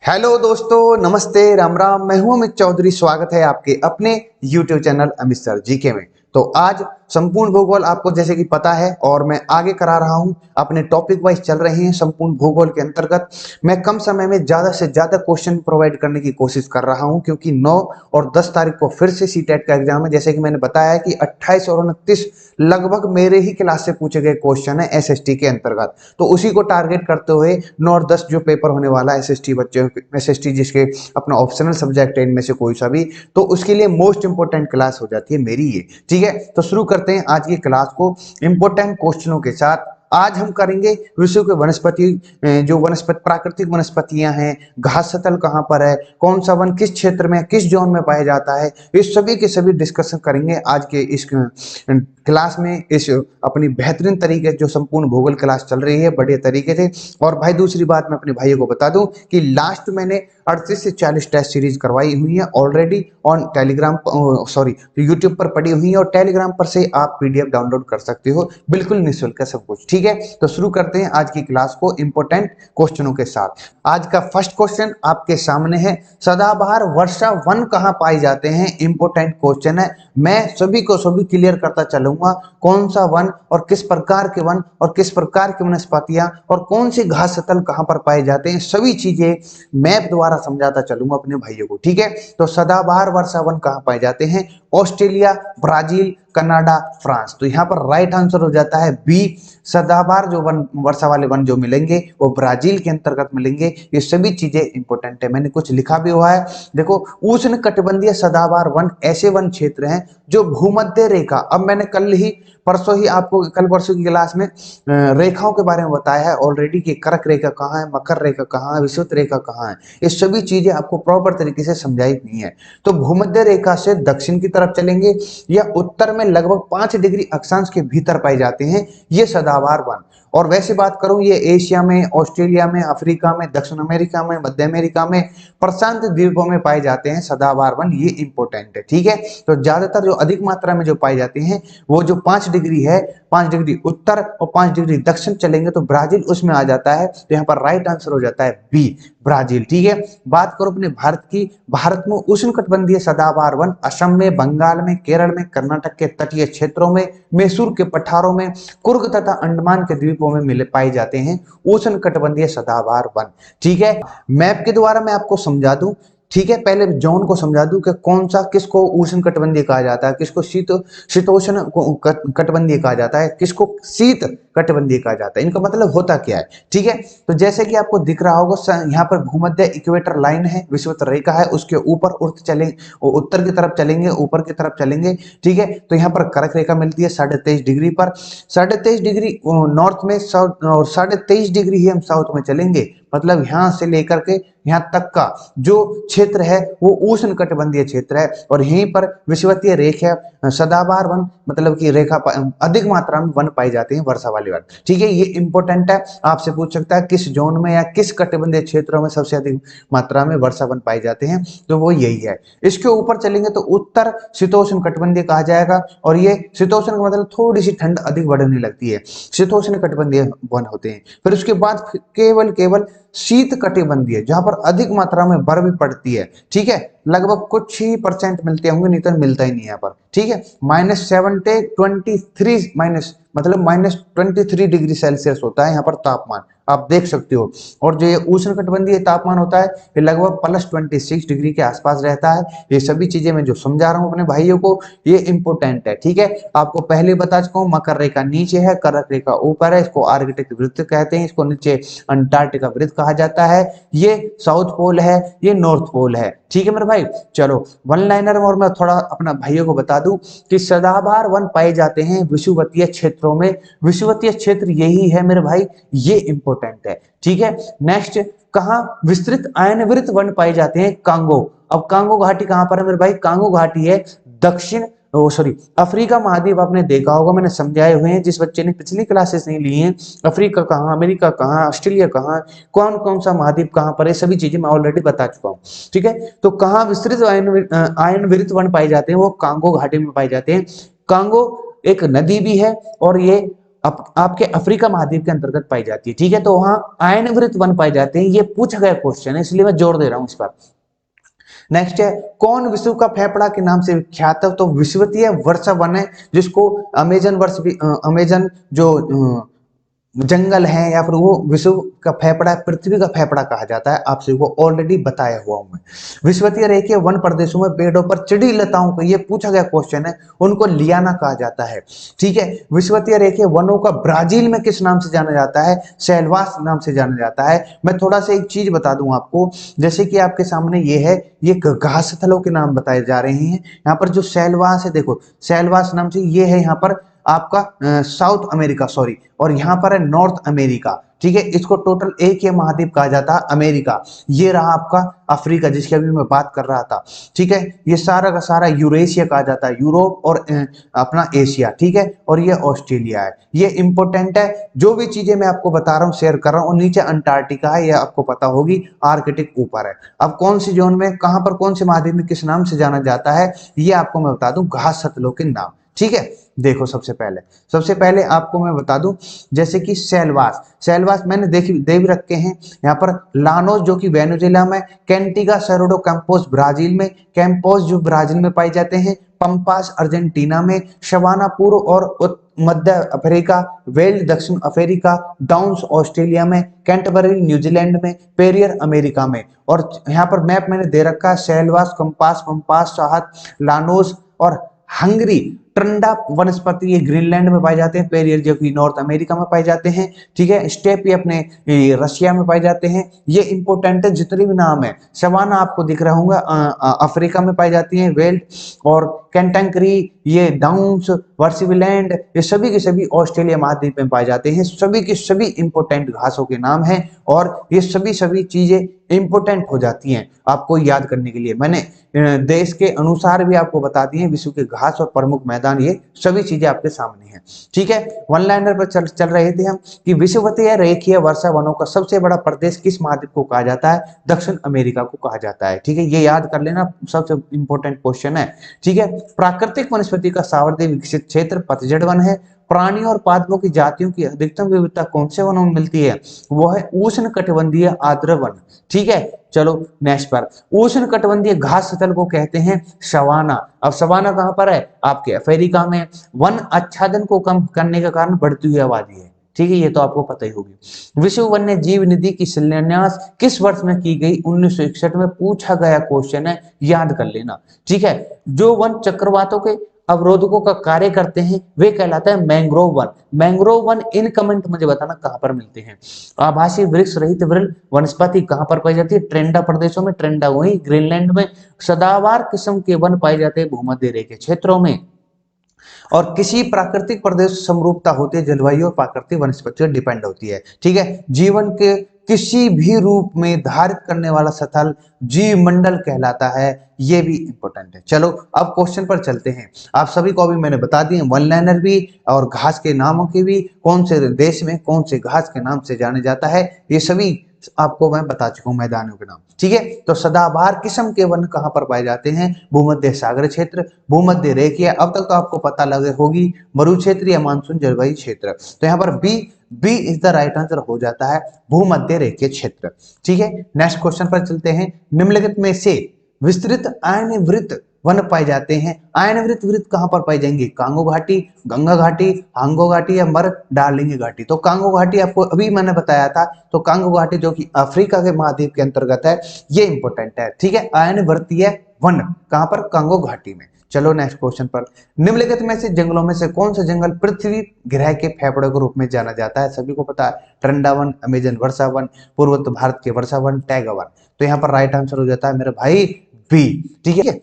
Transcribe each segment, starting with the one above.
Hello दोस्तों, नमस्ते, राम राम। मैं हूं अमित चौधरी। स्वागत है आपके अपने YouTube channel Amit sir GK में। तो आज संपूर्ण भूगोल आपको जैसे कि पता है और मैं आगे करा रहा हूं, अपने टॉपिक वाइज चल रहे हैं। संपूर्ण भूगोल के अंतर्गत मैं कम समय में ज्यादा से ज्यादा क्वेश्चन प्रोवाइड करने की कोशिश कर रहा हूं, क्योंकि 9 और 10 तारीख को फिर से सीटेट का एग्जाम है। जैसे कि मैंने बताया कि 28 और 29 लगभग मेरे ही क्लास से पूछे गए क्वेश्चन है एसएसटी के अंतर्गत। तो उसी को टारगेट करते हुए 9 और 10 जो पेपर होने वाला है एसएसटी बच्चों, एसएसटी जिसके अपना ऑप्शनल सब्जेक्ट है इनमें से कोई सा भी, तो उसके लिए मोस्ट इंपोर्टेंट क्लास हो जाती है मेरी ये। ठीक है, तो शुरू करते हैं आज की क्लास को इंपोर्टेंट क्वेश्चनों के साथ। आज हम करेंगे विश्व के वनस्पति, जो वनस्पति प्राकृतिक वनस्पतियां हैं, घास सतल कहां पर है, कौन सा वन किस क्षेत्र में किस जोन में पाया जाता है, इस सभी के सभी डिस्कशन करेंगे आज के इस क्लास में। इस अपनी बेहतरीन तरीके जो संपूर्ण भूगोल क्लास चल रही है बढ़िया तरीके से। और भाई दूसरी बात मैं अपने भाइयों को बता दूं कि लास्ट मैंने 38 से 40 टेस्ट सीरीज करवाई हुई है already on Telegram, sorry YouTube पर पड़ी हुई है, और टेलीग्राम पर से आप पीडीएफ डाउनलोड कर सकते हो, बिल्कुल निःशुल्क है सब कुछ। ठीक है, तो शुरू करते हैं आज की क्लास को इंपोर्टेंट क्वेश्चनों के साथ। आज का फर्स्ट क्वेश्चन आपके सामने है, सदाबहार वर्षा वन कहाँ पाए जाते हैं? इंपोर्टेंट क्वेश्चन है। मैं सभी को सभी क्लियर करता चलूंगा कौन सा वन और किस प्रकार के वन और किस प्रकार की वनस्पतियां और कौन से घास स्थल कहां पर पाए जाते हैं, सभी चीजें मैप द्वारा समझाता चलूंगा अपने भाइयों को। ठीक है, तो सदाबहार वर्षा वन कहां पाए जाते हैं? Australia, Brazil, Canada, France. तो यहाँ पर राइट आंसर हो जाता है बी। सदाबहार जो वन वर्षा वाले वन जो मिलेंगे वो ब्राजील के अंतर्गत मिलेंगे। ये सभी चीजें इंपोर्टेंट है, मैंने कुछ लिखा भी हुआ है। देखो, उष्ण कटिबंधीय सदाबहार वन ऐसे वन क्षेत्र हैं जो भूमध्य रेखा, अब मैंने कल ही परसों ही आपको कल परसों की क्लास में रेखाओं के बारे में बताया है ऑलरेडी कि कर्क रेखा कहाँ है, मकर रेखा कहाँ है, विषुवत रेखा कहाँ है। ये सभी चीजें आपको प्रॉपर तरीके से समझाई हुई है। तो भूमध्य रेखा से दक्षिण की तरफ चलेंगे या उत्तर में लगभग 5 डिग्री अक्षांश के भीतर पाए जाते हैं ये सदाबहार वन। और वैसे बात करूं, ये एशिया में, ऑस्ट्रेलिया में, अफ्रीका में, दक्षिण अमेरिका में, मध्य अमेरिका में, प्रशांत द्वीपों में पाए जाते हैं सदाबहार वन। ये इंपॉर्टेंट है। ठीक है, तो ज्यादातर जो अधिक मात्रा में जो पाए जाते हैं वो जो 5 डिग्री है, 5 डिग्री उत्तर और 5 डिग्री दक्षिण चलेंगे तो ब्राजील उसमें आ जाता है। तो यहाँ पर राइट आंसर हो जाता है बी, ब्राजील। ठीक है, बात करो अपने भारत की। भारत में उष्णकटिबंधीय सदाबहार वन असम में, बंगाल में, केरल में, कर्नाटक के तटीय क्षेत्रों में, मैसूर के पठारों में, कुर्ग तथा अंडमान के द्वीपों में मिले पाए जाते हैं उष्णकटिबंधीय सदाबहार वन। ठीक है, मैप के द्वारा मैं आपको समझा दूं। ठीक है, पहले जोन को समझा दूं कि कौन सा किसको उष्ण कटिबंधीय कहा जाता है, किसको शीतोष्ण कटिबंधीय कहा जाता है, किसको शीत कटिबंधीय कहा जाता है, इनका मतलब होता क्या है। ठीक है, तो जैसे कि आपको दिख रहा होगा यहाँ पर भूमध्य इक्वेटर लाइन है, विषुवत रेखा है, उसके ऊपर उत्तर की तरफ चलेंगे, ऊपर की तरफ चलेंगे। ठीक है, तो यहाँ पर कर्क रेखा मिलती है 23.5 डिग्री पर, 23.5 डिग्री नॉर्थ में साउथ, और 23.5 डिग्री ही हम साउथ में चलेंगे। मतलब यहां से लेकर के यहां तक का जो क्षेत्र है वो उष्ण कटिबंधीय क्षेत्र है, और यहीं पर विषुवतीय रेखा सदाबहार वन मतलब की रेखा अधिक मात्रा में वन पाई जाती है, वर्षा वाली वन। ठीक है, ये इंपॉर्टेंट है, आपसे पूछ सकता है किस जोन में या किस कटिबंधीय क्षेत्रों में सबसे अधिक मात्रा में वर्षा वन पाई जाते हैं, तो वो यही है। इसके ऊपर चलेंगे तो उत्तर शीतोष्ण कटिबंधीय कहा जाएगा, और ये शीतोष्ण का मतलब थोड़ी सी ठंड अधिक बढ़ने लगती है, शीतोष्ण कटिबंधीय वन होते हैं। फिर उसके बाद केवल शीत कटिबंधीय जहां पर अधिक मात्रा में बर्फ पड़ती है। ठीक है, लगभग कुछ ही परसेंट मिलते होंगे, नहीं तो मिलता ही नहीं यहाँ पर। ठीक है, -23 माइनस मतलब -23 डिग्री सेल्सियस होता है यहाँ पर तापमान, आप देख सकते हो। और जो ये उष्ण कटिबंधीय तापमान होता है ये लगभग +26 डिग्री के आसपास रहता है। ये सभी चीजें मैं जो समझा रहा हूँ अपने भाइयों को ये इंपोर्टेंट है। ठीक है, आपको पहले बता चुका हूँ, मकर रेखा नीचे है, कर्क रेखा ऊपर है, इसको आर्कटिक वृत्त कहते हैं, इसको नीचे अंटार्कटिका वृत्त कहा जाता है। ये साउथ पोल है, ये नॉर्थ पोल है। ठीक है मेरे भाई, चलो वन लाइनर में और मैं थोड़ा अपना भाइयों को बता दूं कि सदाबहार वन पाए जाते हैं विषुवतीय क्षेत्रों में। विषुवतीय क्षेत्र यही है मेरे भाई, ये इंपॉर्टेंट है। ठीक है, नेक्स्ट, कहां विस्तृत अयनवृत्त वन पाए जाते हैं? कांगो। अब कांगो घाटी कहां पर है मेरे भाई? कांगो घाटी है दक्षिण अफ्रीका महाद्वीप। आपने देखा होगा, मैंने समझाए हुए हैं, जिस बच्चे ने पिछली क्लासेस नहीं ली हैं, अफ्रीका कहाँ, अमेरिका कहाँ, ऑस्ट्रेलिया कहाँ, कौन कौन सा महाद्वीप कहाँ पर है, सभी चीजें मैं ऑलरेडी बता चुका हूँ। ठीक है, तो कहाँ विस्तृत आयनवित वन पाए जाते हैं? वो कांगो घाटी में पाए जाते हैं। कांगो एक नदी भी है, और ये आपके अफ्रीका महाद्वीप के अंतर्गत पाई जाती है। ठीक है, तो वहां आयनवृत वन पाए जाते हैं। ये पूछा गया क्वेश्चन है, इसलिए मैं जोर दे रहा हूं इस पर। नेक्स्ट है, कौन विश्व का फेफड़ा के नाम से विख्यात है? तो विश्ववीय वर्षा वन है, जिसको अमेजन वर्ष भी अमेजन जो जंगल है या फिर वो विश्व का फेफड़ा, पृथ्वी का फेफड़ा कहा जाता है। आपसे वो ऑलरेडी बताया हुआ हूं मैं। विश्ववीय रेखीय वन प्रदेशों में पेड़ों पर चिड़ी लताओं को, ये पूछा गया क्वेश्चन है, उनको लियाना कहा जाता है। ठीक है, विश्ववीय रेखीय वनों का ब्राजील में किस नाम से जाना जाता है? सेल्वास नाम से जाना जाता है। मैं थोड़ा सा एक चीज बता दूं आपको, जैसे कि आपके सामने ये है, ये घास स्थलों के नाम बताए जा रहे हैं। यहाँ पर जो सेल्वास है, देखो सेल्वास नाम से ये है यहाँ पर आपका साउथ अमेरिका, सॉरी, और यहाँ पर है नॉर्थ अमेरिका। ठीक है, इसको टोटल एक ही महाद्वीप कहा जाता है, अमेरिका। ये रहा आपका अफ्रीका, जिसकी अभी मैं बात कर रहा था। ठीक है, ये सारा का सारा यूरेशिया कहा जाता है, यूरोप और अपना एशिया। ठीक है, और ये ऑस्ट्रेलिया है। ये इंपॉर्टेंट है, जो भी चीजें मैं आपको बता रहा हूँ शेयर कर रहा हूँ। और नीचे अंटार्कटिका है, ये आपको पता होगी, आर्कटिक ऊपर है। अब कौन सी जोन में, कहां पर, कौन से महाद्वीप में किस नाम से जाना जाता है, ये आपको मैं बता दूं, घास सतलों के नाम। ठीक है, देखो सबसे पहले आपको मैं बता दूं, जैसे कि सेलवास मैंने दे भी रखे हैं यहाँ पर। लानोस जो कि वेनेजुएला में, कैंटिगा सरोडो कैंपोस ब्राजील में, कैंपोस जो ब्राजील में पाए जाते हैं, पंपास अर्जेंटीना में, शवाना पूर्व और मध्य अफ्रीका, वेल्ड दक्षिण अफ्रीका, डाउन्स ऑस्ट्रेलिया में, कैंटरबरी न्यूजीलैंड में, पेरियर अमेरिका में। और यहाँ पर मैप मैंने दे रखा है, सेलवास, पंपास, साहत, लानोस और हंगरी। ट्रंडा वनस्पति ये ग्रीनलैंड में पाए जाते हैं, पेरियर जो कि नॉर्थ अमेरिका में पाए जाते हैं। ठीक है, स्टेप ये अपने रशिया में पाए जाते हैं। ये इंपोर्टेंट है, जितने भी नाम है। सवाना आपको दिख रहा होगा, अफ्रीका में पाई जाती है, वेल्ड और कैंटंकरी, ये डाउन्स, वर्सिविलैंड, ये सभी के सभी ऑस्ट्रेलिया महाद्वीप में पाए जाते हैं। सभी के सभी इंपोर्टेंट घासों के नाम हैं, और ये सभी चीजें इंपोर्टेंट हो जाती हैं आपको याद करने के लिए। मैंने देश के अनुसार भी आपको बता दी है, विश्व के घास और प्रमुख मैदान, ये सभी चीजें आपके सामने हैं। ठीक है, वन लाइनर पर चल रहे थे हम कि विषुवतीय रेखीय वर्षा वनों का सबसे बड़ा प्रदेश किस महाद्वीप को कहा जाता है? दक्षिण अमेरिका को कहा जाता है। ठीक है, ये याद कर लेना, सबसे इंपॉर्टेंट क्वेश्चन है। ठीक है, प्राकृतिक वनस्पति का सावर्धि विकसित क्षेत्र पतझड़ वन है। प्राणियों और पादपों की जातियों की अधिकतम विविधता कौन से वनों में मिलती है? वो है उष्ण कटिबंधीय आर्द्र वन। ठीक है, चलो नेक्स्ट पर, उष्ण कटिबंधीय घास स्थल को कहते हैं सवाना। अब सवाना कहां पर है? आपके अफ्रीका में। वन आच्छादन को कम करने के कारण बढ़ती हुई आबादी है। ठीक है, ये तो आपको पता ही होगी। विश्व वन्य जीव निधि की शिलान्यास किस वर्ष में की गई? 1961 में पूछा गया क्वेश्चन है, याद कर लेना। ठीक है, जो वन चक्रवातों के अवरोधकों का कार्य करते हैं वे कहलाता है mangrove one. Mangrove one in comment मुझे बताना कहां पर मिलते हैं। आभासी वृक्ष रहित वृल वनस्पति कहां पर पाई जाती है? ट्रेंडा प्रदेशों में, ट्रेंडा वही ग्रीनलैंड में। सदाबहार किस्म के वन पाए जाते हैं भूमध्य रेखीय क्षेत्रों में। और किसी प्राकृतिक प्रदेश समरूपता होती है, जलवायु और प्राकृतिक वनस्पतियों डिपेंड होती है। ठीक है, जीवन के किसी भी रूप में धारित करने वाला स्थल जीव मंडल कहलाता है। ये भी इंपॉर्टेंट है। चलो अब क्वेश्चन पर चलते हैं। आप सभी को भी मैंने बता दिए वन लाइनर भी और घास के नामों के भी, कौन से देश में कौन से घास के नाम से जाने जाता है, ये सभी आपको मैं बता चुका हूं, मैदानों के नाम। ठीक है, तो सदाबहार किस्म के वन कहां पर पाए जाते हैं? भूमध्य सागर क्षेत्र, भूमध्य रेखीय, अब तक तो आपको पता लगे होगी, मरु क्षेत्र या मानसून जलवायु क्षेत्र। तो यहाँ पर B is the right answer हो जाता है, भूमध्य रेखीय क्षेत्र। ठीक है, नेक्स्ट क्वेश्चन पर चलते हैं। निम्नलिखित में से विस्तृत आयनवृत्त वन पाए जाते हैं। आयनवृत्त वृत्त कहां पर पाई जाएंगे? कांगो घाटी, गंगा घाटी, हांगो घाटी या मर डार्लिंग घाटी। तो कांगो घाटी आपको अभी मैंने बताया था, तो कांगो घाटी जो कि अफ्रीका के महाद्वीप के अंतर्गत है, ये इंपॉर्टेंट है। ठीक है, आयनवृत्तीय वन कहां पर? कांगो घाटी में। चलो नेक्स्ट क्वेश्चन पर। निम्नलिखित में से जंगलों में से कौन सा जंगल पृथ्वी ग्रह के फेफड़े के रूप में जाना जाता है? सभी को पता है, ट्रेंडा वन, अमेजन वर्षा वन, पूर्वोत्तर भारत के वर्षा वन, टैगा वन। तो यहाँ पर राइट आंसर हो जाता है मेरे भाई बी। ठीक है,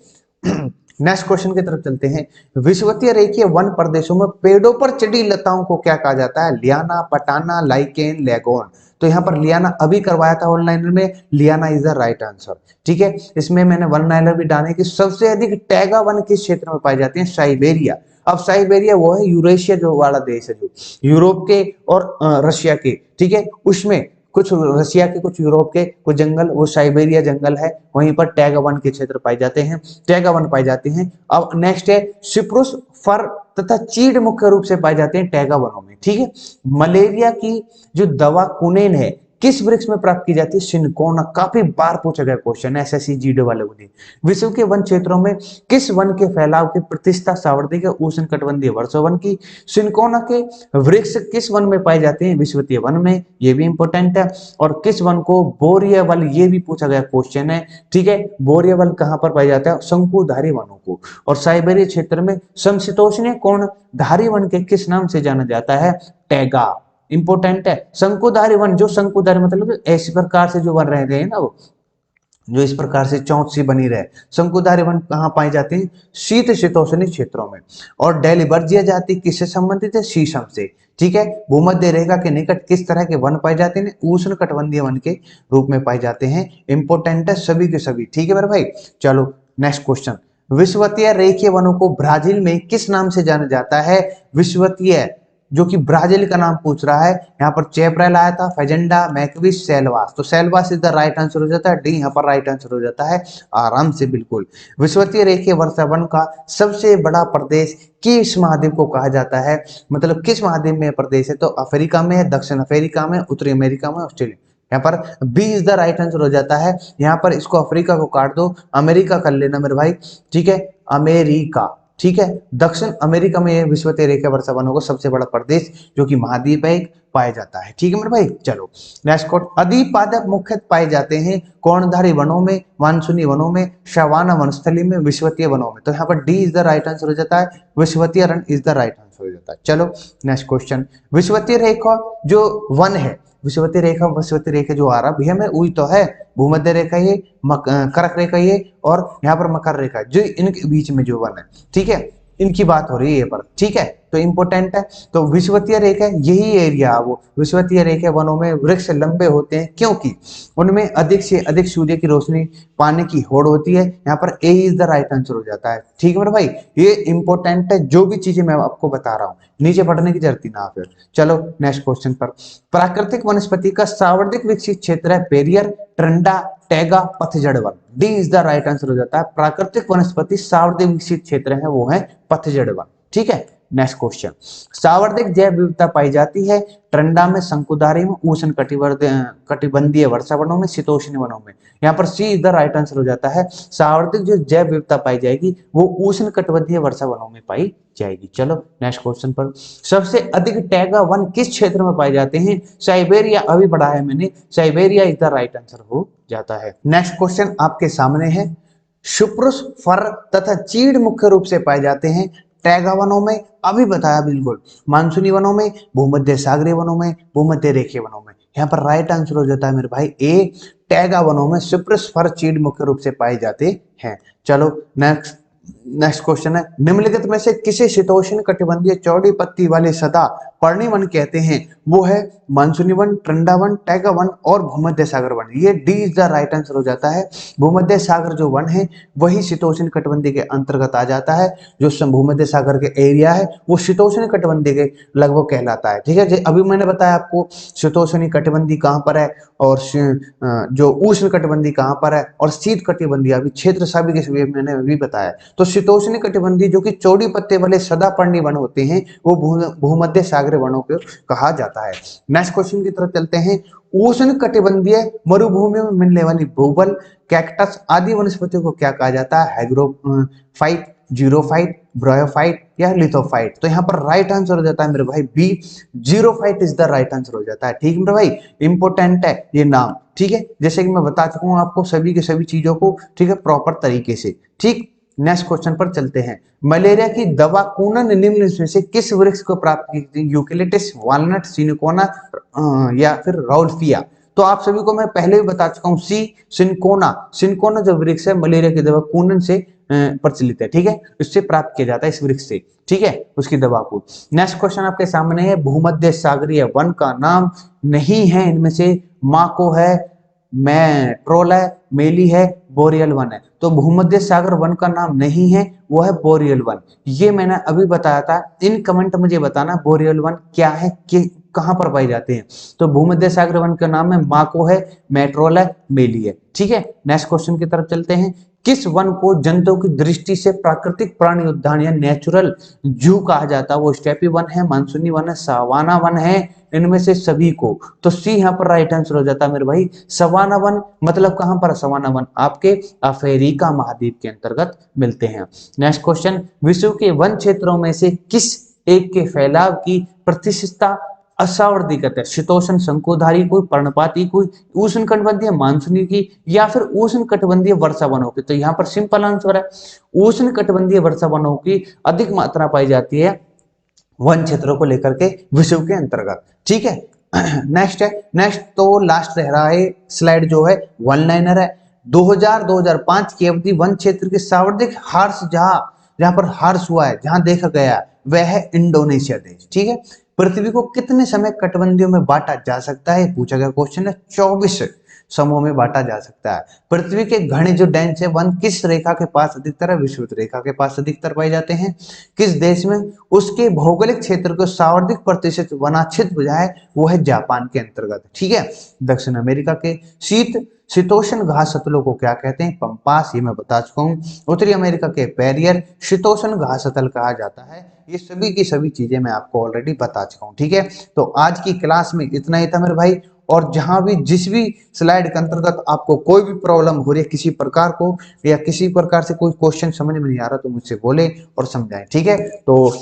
नेक्स्ट क्वेश्चन की तरफ चलते हैं। विषुवतीय रेखीय वन प्रदेशों में पेड़ों पर चढ़ी लताओं को क्या कहा जाता है? लियाना, पटाना, लाइकेन, लेगोन। तो यहाँ पर लियाना अभी करवाया था वन लाइनर में, लियाना इज द राइट आंसर। ठीक है, इसमें मैंने वन लाइनर भी डाले कि सबसे अधिक टैगा वन किस क्षेत्र में पाई जाती है? साइबेरिया। अब साइबेरिया वो है यूरेशिया जो वाला देश है, जो यूरोप के और रशिया के। ठीक है, उसमें कुछ रशिया के, कुछ यूरोप के, कुछ जंगल वो साइबेरिया जंगल है, वहीं पर टैगा वन के क्षेत्र पाए जाते हैं, टैगा वन पाए जाते हैं। अब नेक्स्ट है सिप्रुस फर तथा चीड़ मुख्य रूप से पाए जाते हैं टैगा वनों में। ठीक है, मलेरिया की जो दवा कुनेन है किस वृक्ष में प्राप्त की जाती है? सिनकोना। काफी बार पूछा गया क्वेश्चन एसएससी जीडी वाले को। विश्व के वन क्षेत्रों में किस वन के फैलाव की प्रतिष्ठा सावर्णिक उष्णकटिबंधीय वर्षावन की? सिनकोना के वृक्ष किस वन में पाए जाते हैं? विषुवतीय वन में, ये भी इंपॉर्टेंट है। और किस वन को? बोरियवल, ये भी पूछा गया क्वेश्चन है। ठीक है, बोरियवल कहां पर पाया जाता है? शंकुधारी वनों को। और साइबेरिया क्षेत्र में समशीतोष्णीय कोणधारी वन के किस नाम से जाना जाता है? टैगा। इंपोर्टेंट है। शंकुधारी वन, जो शंकुधारी मतलब ऐसी प्रकार से जो वन रह गए हैं ना, वो जो इस प्रकार से चौंच सी बनी रहे। शंकुधारी वन कहाँ पाए जाते हैं? शीत शीतोष्णी क्षेत्रों में। और डेलिबर्जिया जाति किससे संबंधित है? शीशम से। ठीक है, भूमध्य रेखा के निकट किस तरह के वन पाए जाते हैं? उष्ण कटिबंधीय वन के रूप में पाए जाते हैं। इंपोर्टेंट है सभी के सभी। ठीक है मेरे भाई, चलो नेक्स्ट क्वेश्चन। विषुवतीय रेखीय वनों को ब्राजील में किस नाम से जाना जाता है? विषुवतीय, जो कि ब्राजील का नाम पूछ रहा है। यहाँ पर चैपरेल आया था, फेजेंडा, मैकविस, सेल्वास। तो Selvas is the right answer हो जाता है, डी यहाँ पर राइट आंसर हो जाता है आराम से, बिल्कुल। विषुवतीय रेखीय वर्षावन का सबसे बड़ा प्रदेश किस महाद्वीप को कहा जाता है? मतलब किस महाद्वीप में प्रदेश है? तो अफ्रीका में है, दक्षिण अफ्रीका में, उत्तरी अमेरिका में, ऑस्ट्रेलिया। यहाँ पर B is the right answer हो जाता है। यहाँ पर इसको अफ्रीका को काट दो, अमेरिका कर लेना मेरे भाई। ठीक है, अमेरिका। ठीक है, दक्षिण अमेरिका में यह विषुवतीय रेखा वर्षा वनों का सबसे बड़ा प्रदेश, जो कि महाद्वीप है, पाया जाता है। ठीक है मेरे भाई, चलो नेक्स्ट क्वेश्चन। अधिपादप मुख्यतः पाए जाते हैं कोणधारी वनों में, मानसूनी वनों में, शवाना वनस्थली में, विषुवतीय वनों में। तो यहाँ पर D is the right answer हो जाता है, विषुवतीय रण इज द राइट आंसर हो जाता है। चलो नेक्स्ट क्वेश्चन। विषुवतीय रेखा जो वन है, विषुवतीय रेखा जो आ रहा भैया में वही तो है, भूमध्य रेखा ये, कर्क रेखा ये, और यहाँ पर मकर रेखा, जो इनके बीच में जो वन है। ठीक है, इनकी बात हो रही है ये पर। ठीक है, तो इंपोर्टेंट है। तो विषुवतीय रेखा यही एरिया, वो विषुवतीय रेखा वनों में वृक्ष लंबे होते हैं क्योंकि उनमें अधिक से अधिक सूर्य की रोशनी पाने की होड़ होती है। यहाँ पर ए इज द राइट आंसर हो जाता है। ठीक है मेरे भाई, ये इंपॉर्टेंट है, जो भी चीजें मैं आपको बता रहा हूँ, नीचे पढ़ने की जरूरत ना फिर। चलो नेक्स्ट क्वेश्चन पर। प्राकृतिक वनस्पति का सर्वाधिक विकसित क्षेत्र है पेरियर, ट्रंडा, टैगा, पतझड़ one. D is the right answer हो जाता है। प्राकृतिक वनस्पति सर्वाधिक विकसित क्षेत्र है वो है पतझड़ वन। ठीक है, नेक्स्ट क्वेश्चन। सर्वाधिक जैव विविधता पाई जाती है ट्रंडा में, शंकुधारी में, उष्ण कटिबंधीय वर्षा वनों में, शीतोष्ण वनों में। यहाँ पर सी इज द राइट आंसर हो जाता है। सर्वाधिक जो जैव विविधता पाई जाएगी वो उष्ण कटिबंधीय वर्षा वनों में पाई जाएगी। चलो नेक्स्ट क्वेश्चन पर। सबसे अधिक टैगा वन किस क्षेत्र में पाए जाते हैं? साइबेरिया, अभी बढ़ाया है मैंने, Siberia is the right answer हो जाता है। नेक्स्ट क्वेश्चन आपके सामने है। सुप्रुस, फर तथा चीड़ मुख्य रूप से पाए जाते हैं टैगा वनों में, अभी बताया बिल्कुल, मानसूनी वनों में, भूमध्य सागरीय वनों में, भूमध्य रेखीय वनों में। यहाँ पर राइट आंसर हो जाता है मेरे भाई ए, टैगा वनों में सुप्रुस, फर, चीड़ मुख्य रूप से पाए जाते हैं। चलो नेक्स्ट क्वेश्चन है। निम्नलिखित में से किसे शीतोष्ण कटिबंधीय चौड़ी पत्ती वाले सदा पर्णी वन कहते हैं? वो है मानसूनी वन, ट्रंडा वन, टैगा वन और भूमध्य सागर वन। ये D is the right answer हो जाता है। भूमध्य सागर जो वन है वही शीतोष्ण कटिबंधीय के अंतर्गत आ जाता है। जो भूमध्य सागर के एरिया है वो शीतोष्ण कटिबंधीय के लगभग कहलाता है। ठीक है, अभी मैंने बताया आपको शीतोष्णी कटिबंधी कहाँ पर है और जो उष्ण कटिबंधी कहाँ पर है और शीत कटिबंधी, अभी क्षेत्र सभी के सभी मैंने अभी बताया। तो शीतोष्ण कटिबंधी जो कि चौड़ी पत्ते वाले सदापर्णी वन होते हैं वो भूमध्य सागरीय वनों को कहा जाता है। नेक्स्ट क्वेश्चन की तरफ चलते हैं। उष्ण कटिबंधीय मरुभूमि में मिलने वाली भूबल, कैक्टस आदि वनस्पतियों को क्या कहा जाता है? हाइग्रोफाइट, जीरोफाइट, ब्रायोफाइट या लिथोफाइट। तो यहाँ पर राइट आंसर हो जाता है मेरे भाई B, xerophyte is the right answer हो जाता है। ठीक है मेरे भाई, इंपोर्टेंट है ये नाम। ठीक है, जैसे कि मैं बता चुका हूँ आपको सभी के सभी चीजों को, ठीक है, प्रॉपर तरीके से। ठीक, नेक्स्ट क्वेश्चन पर चलते हैं। मलेरिया की दवा कूनन निम्न में से किस वृक्ष को प्राप्त की थी? यूकेलिप्टस, वॉलनट, सिनकोना या फिर राउल्फिया। तो आप सभी को मैं पहले भी बता चुका हूँ सी, सिनकोना। सिनकोना जो वृक्ष है मलेरिया की दवा कूनन से प्रचलित है। ठीक है, इससे प्राप्त किया जाता है इस वृक्ष से। ठीक है, उसकी दवा को। नेक्स्ट क्वेश्चन आपके सामने है। भूमध्य सागरीय वन का नाम नहीं है इनमें से माको है, ट्रोल है, मेली है, बोरियल वन है। तो भूमध्य सागर वन का नाम नहीं है, वो है बोरियल वन। ये मैंने अभी बताया था। इन कमेंट मुझे बताना बोरियल वन क्या है, कहां पर पाई जाती है? तो भूमध्य सागर वन का नाम है माको है, मेट्रोल है, मेली है। ठीक है, नेक्स्ट क्वेश्चन की तरफ चलते हैं। किस वन को जंतुओं की दृष्टि से प्राकृतिक प्राणी उद्यान या नेचुरल जू कहा जाता है? वो स्टेपी वन है, मानसूनी वन है, सवाना वन है, इनमें से सभी को। तो सी यहाँ पर राइट आंसर हो जाता है मेरे भाई, सवाना वन। मतलब कहां पर? सवाना वन आपके अफ्रीका महाद्वीप के अंतर्गत मिलते हैं। नेक्स्ट क्वेश्चन, विश्व के वन क्षेत्रों में से किस एक के फैलाव की प्रतिशतता असावर्धिकत है? शीतोष्ण शंकुधारी, कोई पर्णपाती, कोई उष्ण कटिबंधीय मानसूनी की, या फिर उष्ण कटिबंधीय वर्षा वनों की। तो यहाँ पर सिंपल आंसर है, उष्ण कटिबंधीय वर्षा वनों की अधिक मात्रा पाई जाती है वन क्षेत्रों को लेकर के विश्व के अंतर्गत। ठीक है, नेक्स्ट है, नेक्स्ट तो लास्ट रह रहा है स्लाइड जो है वन लाइनर है। 2000-2005 की अवधि वन क्षेत्र के सर्वाधिक हर्ष जहां पर हर्ष हुआ है, जहां देखा गया वह है इंडोनेशिया देश। ठीक है, पृथ्वी को कितने समय कटबंदियों में बांटा जा सकता है? पूछा गया क्वेश्चन है। 24 समूह में बांटा जा सकता है। पृथ्वी के घने जो डेंस है वन किस रेखा के पास अधिकतर है? विषुवत रेखा के पास अधिकतर पाए जाते हैं। किस देश में? उसके भौगोलिक क्षेत्र को सर्वाधिक प्रतिशत वनाच्छिद्र है, वो है जापान के अंतर्गत। ठीक है, दक्षिण अमेरिका के शीतोष्ण घास सतलों को क्या कहते हैं? पंपास, ये मैं बता चुका हूँ। उत्तरी अमेरिका के पेरियर शीतोष्ण घास सतल कहा जाता है। ये सभी की सभी चीजें मैं आपको ऑलरेडी बता चुका हूँ। ठीक है, तो आज की क्लास में इतना ही था मेरे भाई। और जहां भी जिस भी स्लाइड के अंतर्गत आपको कोई भी प्रॉब्लम हो रही है किसी प्रकार को, या किसी प्रकार से कोई क्वेश्चन समझ में नहीं आ रहा, तो मुझसे बोले और समझाएं। ठीक है, तो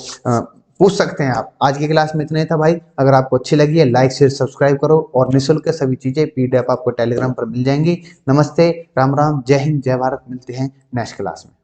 पूछ सकते हैं आप। आज की क्लास में इतना ही था भाई। अगर आपको अच्छी लगी है लाइक शेयर सब्सक्राइब करो, और निःशुल्क सभी चीजें पीडीएफ आपको टेलीग्राम पर मिल जाएंगी। नमस्ते, राम राम, जय हिंद, जय भारत। मिलते हैं नेक्स्ट क्लास में।